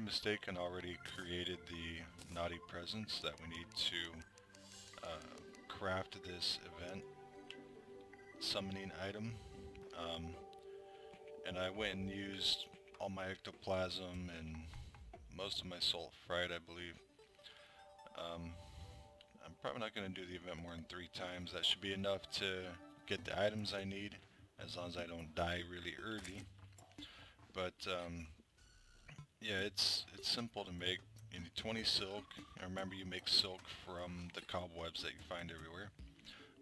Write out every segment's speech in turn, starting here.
mistaken, already created the naughty presents that we need to craft this event summoning item. And I went and used all my Ectoplasm and most of my Soul of Fright, I believe. I'm probably not going to do the event more than 3 times. That should be enough to get the items I need, as long as I don't die really early. But yeah, it's simple to make. You need 20 silk, and remember you make silk from the cobwebs that you find everywhere.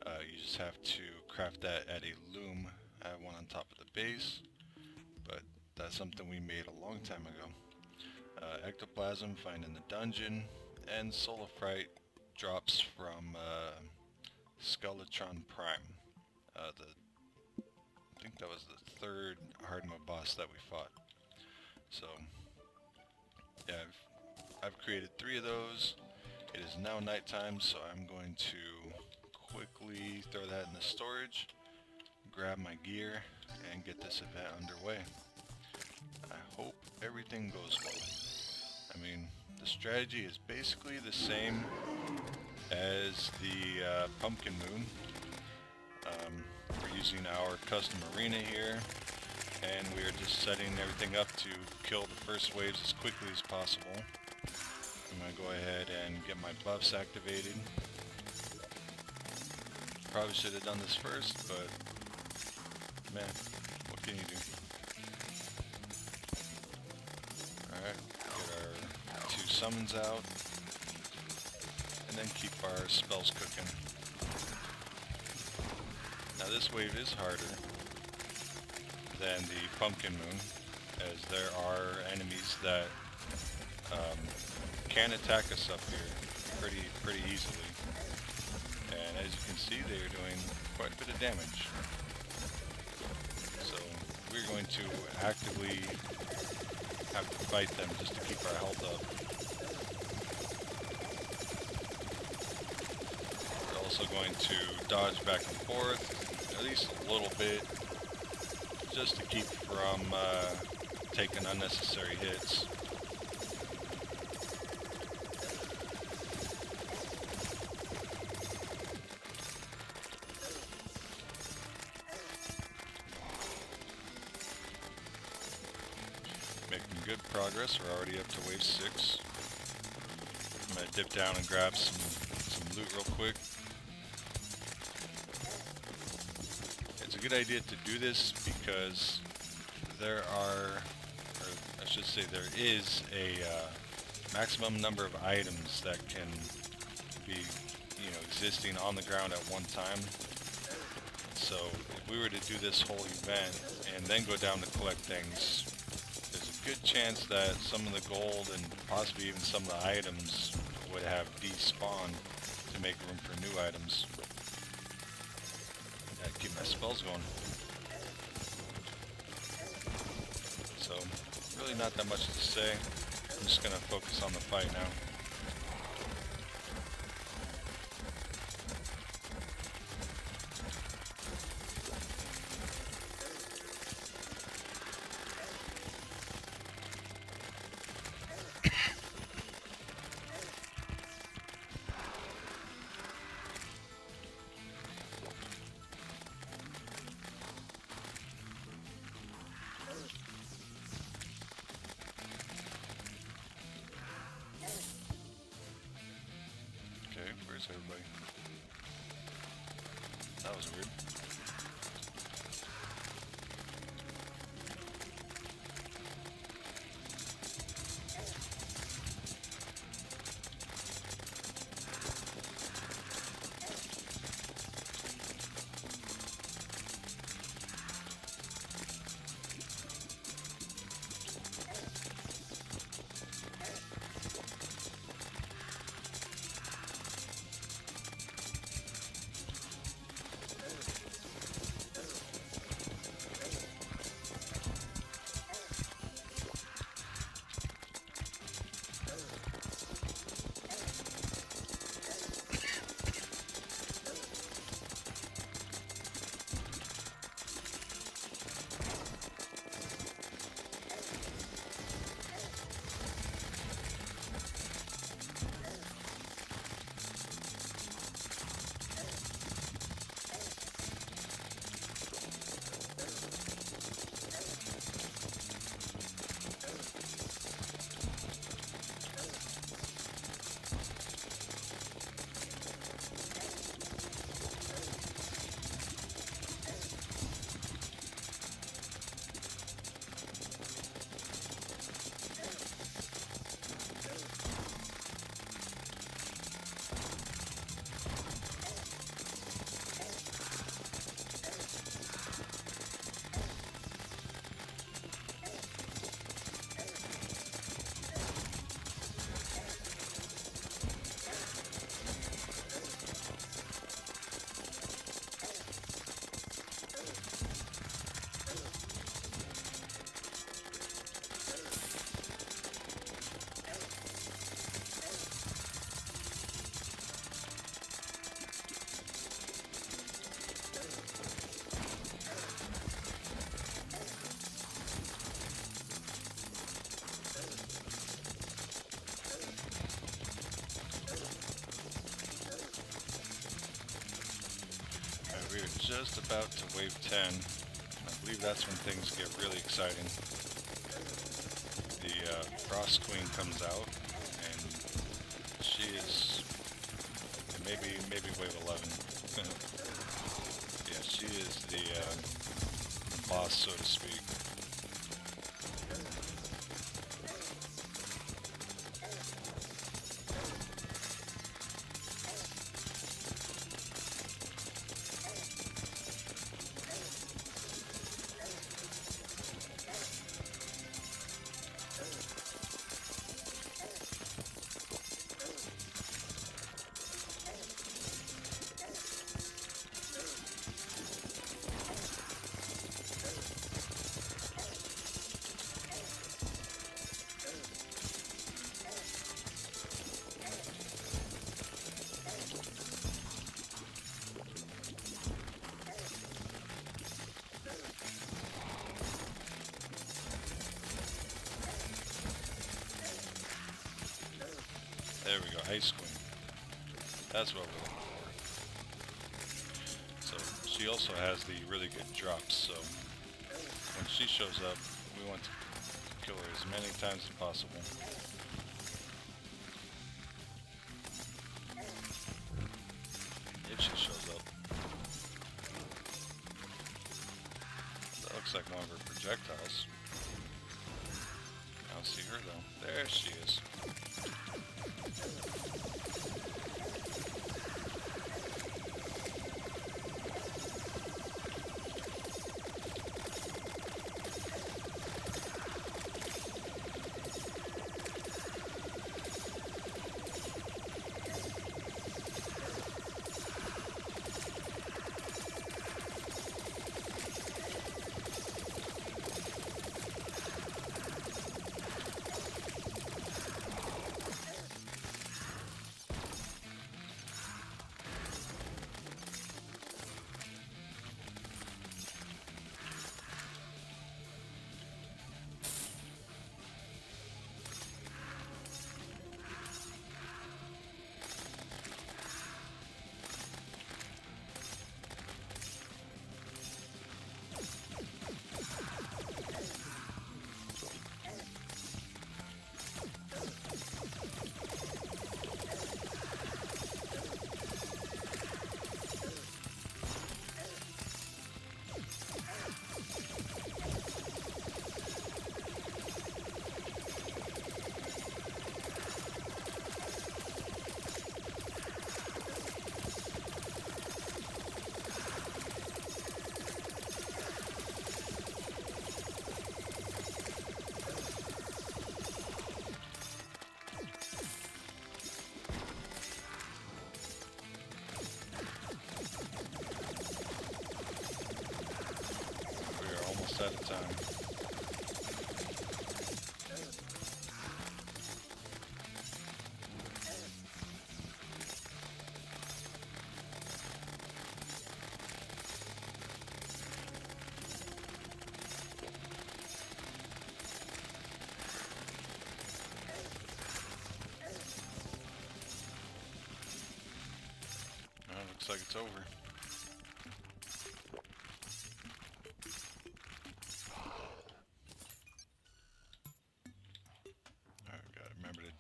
You just have to craft that at a loom. I have one on top of the base, but that's something we made a long time ago. Ectoplasm find in the dungeon, and Soul of Fright drops from Skeletron Prime. I think that was the 3rd hard mode boss that we fought. So yeah, I've created 3 of those. It is now nighttime, so I'm going to quickly throw that in the storage, grab my gear, and get this event underway. I hope everything goes well. I mean, the strategy is basically the same as the Pumpkin Moon. We're using our custom arena here, and we are just setting everything up to kill the first waves as quickly as possible. I'm going to go ahead and get my buffs activated. Probably should have done this first, but man, what can you do? Alright, get our 2 summons out, and then keep our spells cooking. Now this wave is harder than the Pumpkin Moon, as there are enemies that can attack us up here pretty easily. And as you can see, they are doing quite a bit of damage. So we're going to actively have to fight them just to keep our health up. We're also going to dodge back and forth, at least a little bit, just to keep from taking unnecessary hits. Making good progress. We're already up to wave 6. I'm going to dip down and grab some loot real quick. It's a good idea to do this because there are, or I should say there is a maximum number of items that can be, existing on the ground at one time. So if we were to do this whole event and then go down to collect things, there's a good chance that some of the gold and possibly even some of the items would have despawned to make room for new items. Gotta keep my spells going. So, really not that much to say. I'm just gonna focus on the fight now. Where's everybody? That was weird. just about to wave 10. I believe that's when things get really exciting. The Frost Queen comes out, and she is maybe wave 11. Yeah, she is the boss, so to speak. There we go, Ice Queen. That's what we're looking for. So she also has the really good drops, so when she shows up, we want to kill her as many times as possible. If she shows up. That looks like one of her projectiles. I don't see her though. There she is. At a time. Looks like it's over.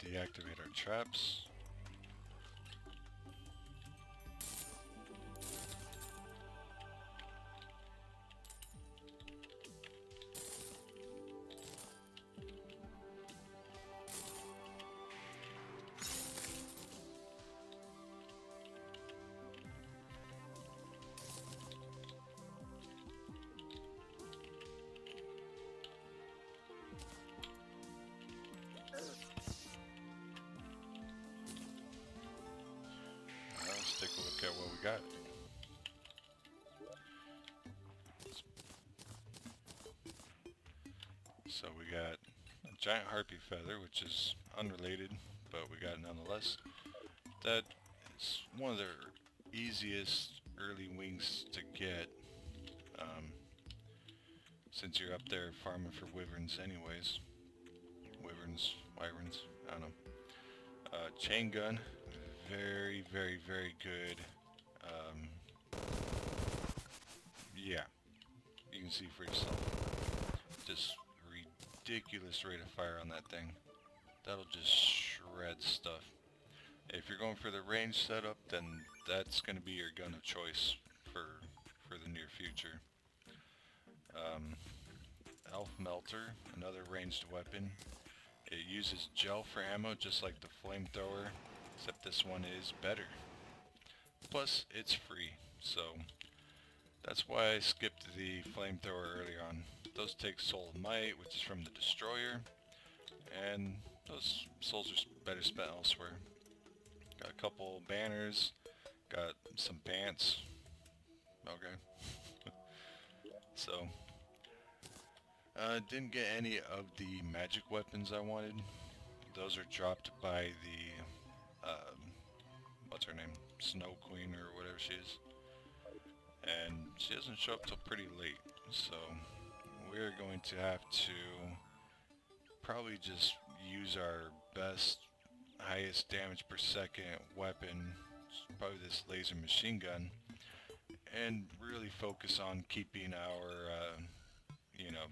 Deactivate our traps. Take a look at what we got. So we got a giant harpy feather, which is unrelated, but we got it nonetheless. That is one of the easiest early wings to get, since you're up there farming for wyverns anyways. Wyverns, I don't know. Chain gun. Very, very, very good Yeah, you can see for yourself. Just ridiculous rate of fire on that thing. That'll just shred stuff. If you're going for the range setup, then that's going to be your gun of choice for the near future. Elf Melter, another ranged weapon. It uses gel for ammo just like the flamethrower, except this one is better. Plus, it's free, so that's why I skipped the flamethrower earlier on. Those take Soul of Might, which is from the Destroyer, and those souls are better spent elsewhere. Got a couple banners, got some pants. Okay. So, didn't get any of the magic weapons I wanted. Those are dropped by the, what's her name? Snow Queen or whatever she is. And she doesn't show up till pretty late. So, we're going to have to probably just use our best, highest damage per second weapon, probably this laser machine gun, and really focus on keeping our, you know,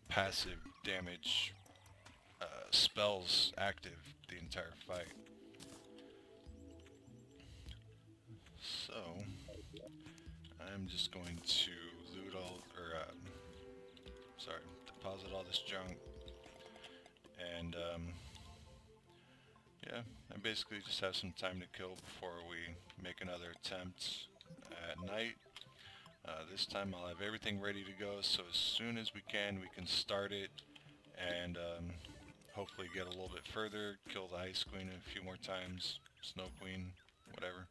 passive damage spells active the entire fight. So, I'm just going to loot all, or, deposit all this junk, and, yeah, I basically just have some time to kill before we make another attempt at night. This time I'll have everything ready to go, so as soon as we can start it, and hopefully get a little bit further, kill the Ice Queen a few more times, Snow Queen, whatever,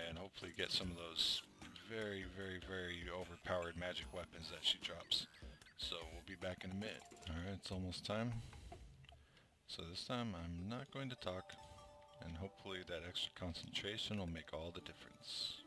and hopefully get some of those very, very, very overpowered magic weapons that she drops. So we'll be back in a minute. Alright, it's almost time. So this time I'm not going to talk, and hopefully that extra concentration will make all the difference.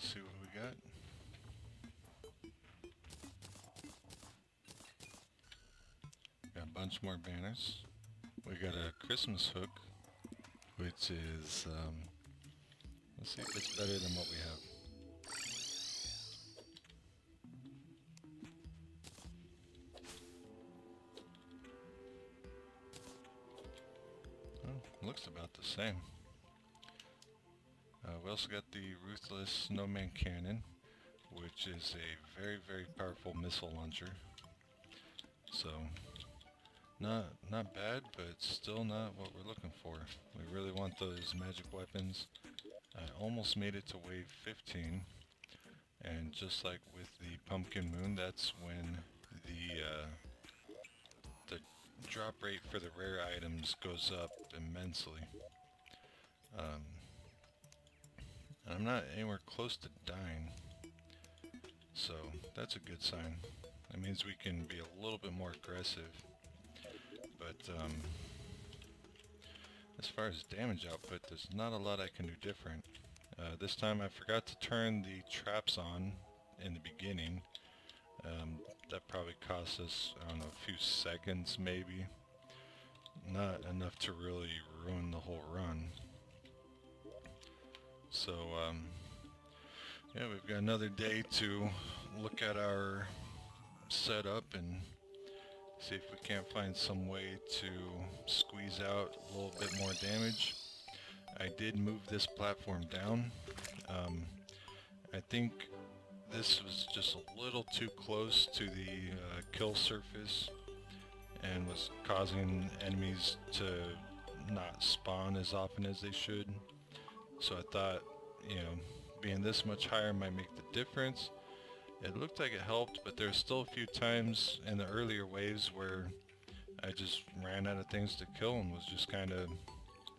Let's see what we got. Got a bunch more banners. We got a Christmas hook, which is, let's see if it's better than what we have. Oh, looks about the same. We also got the Ruthless Snowman Cannon, which is a very, very powerful missile launcher. So, not bad, but still not what we're looking for. We really want those magic weapons. I almost made it to wave 15, and just like with the Pumpkin Moon, that's when the drop rate for the rare items goes up immensely. And I'm not anywhere close to dying, so that's a good sign. That means we can be a little bit more aggressive. But as far as damage output, there's not a lot I can do different. This time I forgot to turn the traps on in the beginning. That probably cost us, I don't know, a few seconds maybe. Not enough to really ruin the whole run. So, yeah, we've got another day to look at our setup and see if we can't find some way to squeeze out a little bit more damage. I did move this platform down. I think this was just a little too close to the kill surface and was causing enemies to not spawn as often as they should. So I thought, you know, being this much higher might make the difference. It looked like it helped, but there's still a few times in the earlier waves where I just ran out of things to kill and was just kind of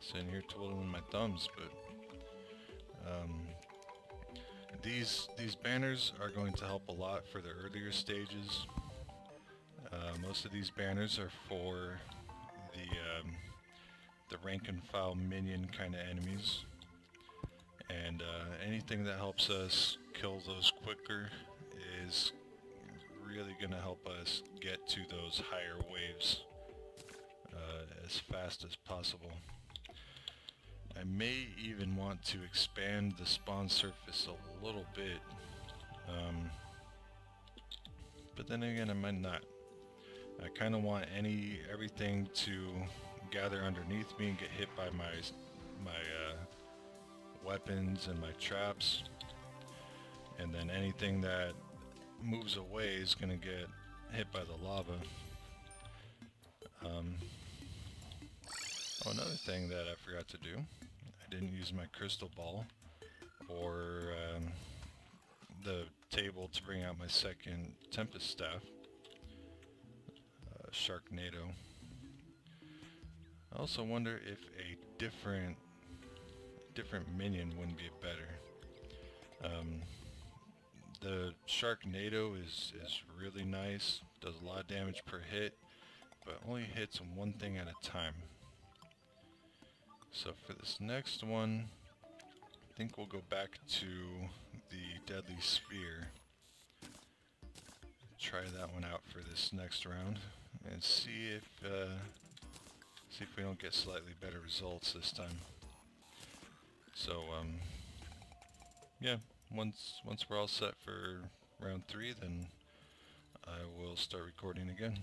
sitting here twiddling my thumbs. But these banners are going to help a lot for the earlier stages. Most of these banners are for the rank and file minion kind of enemies. And anything that helps us kill those quicker is really going to help us get to those higher waves as fast as possible. I may even want to expand the spawn surface a little bit, but then again I might not. I kind of want everything to gather underneath me and get hit by my weapons and my traps, and then anything that moves away is going to get hit by the lava. Oh, another thing that I forgot to do, I didn't use my crystal ball or the table to bring out my second Tempest Staff, Sharknado. I also wonder if a different minion wouldn't be better. The Sharknado is really nice, does a lot of damage per hit, but only hits one thing at a time. So for this next one, I think we'll go back to the Deadly Spear. Try that one out for this next round and see if we don't get slightly better results this time. So yeah, once we're all set for round 3, then I will start recording again.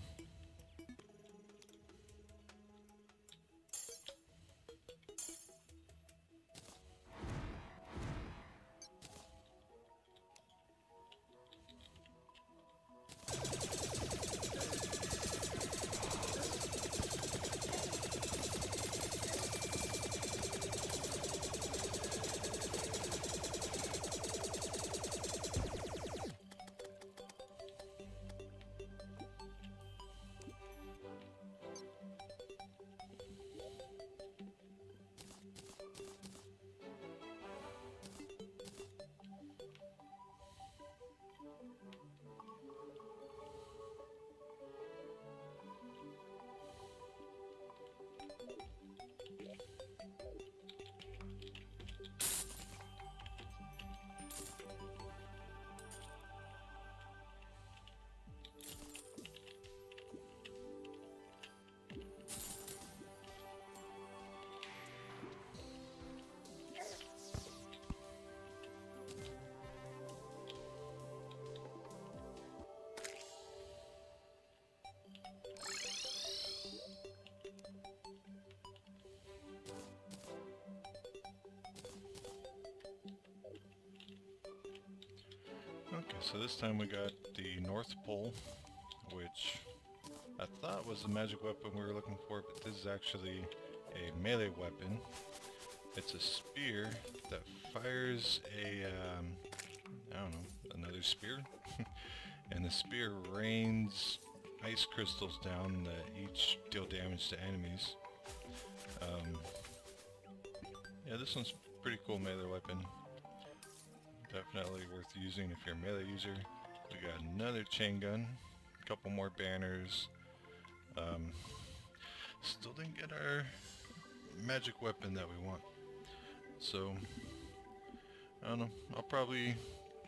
so this time we got the North Pole, which I thought was the magic weapon we were looking for, but this is actually a melee weapon. It's a spear that fires a, I don't know, another spear? And the spear rains ice crystals down that each deal damage to enemies. Yeah, this one's a pretty cool melee weapon. Definitely worth using if you're a melee user. We got another chain gun, a couple more banners. Still didn't get our magic weapon that we want. So, I don't know, I'll probably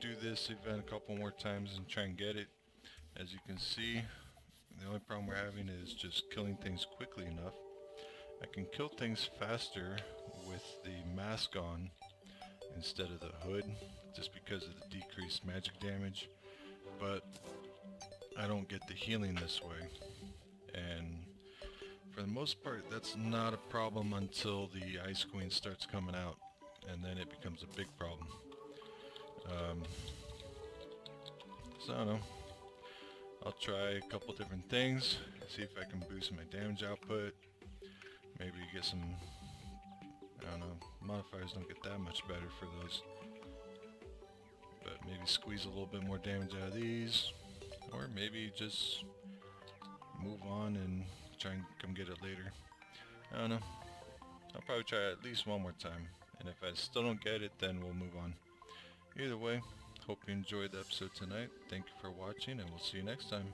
do this event a couple more times and try and get it. As you can see, the only problem we're having is just killing things quickly enough. I can kill things faster with the mask on instead of the hood, just because of the decreased magic damage, but I don't get the healing this way. And for the most part, that's not a problem until the Ice Queen starts coming out, and then it becomes a big problem. So I don't know, I'll try a couple different things, see if I can boost my damage output, maybe get some, I don't know, modifiers don't get that much better for those, but maybe squeeze a little bit more damage out of these, or maybe just move on and try and come get it later. I don't know, I'll probably try it at least one more time, and if I still don't get it, then we'll move on. Either way, hope you enjoyed the episode tonight. Thank you for watching, and we'll see you next time.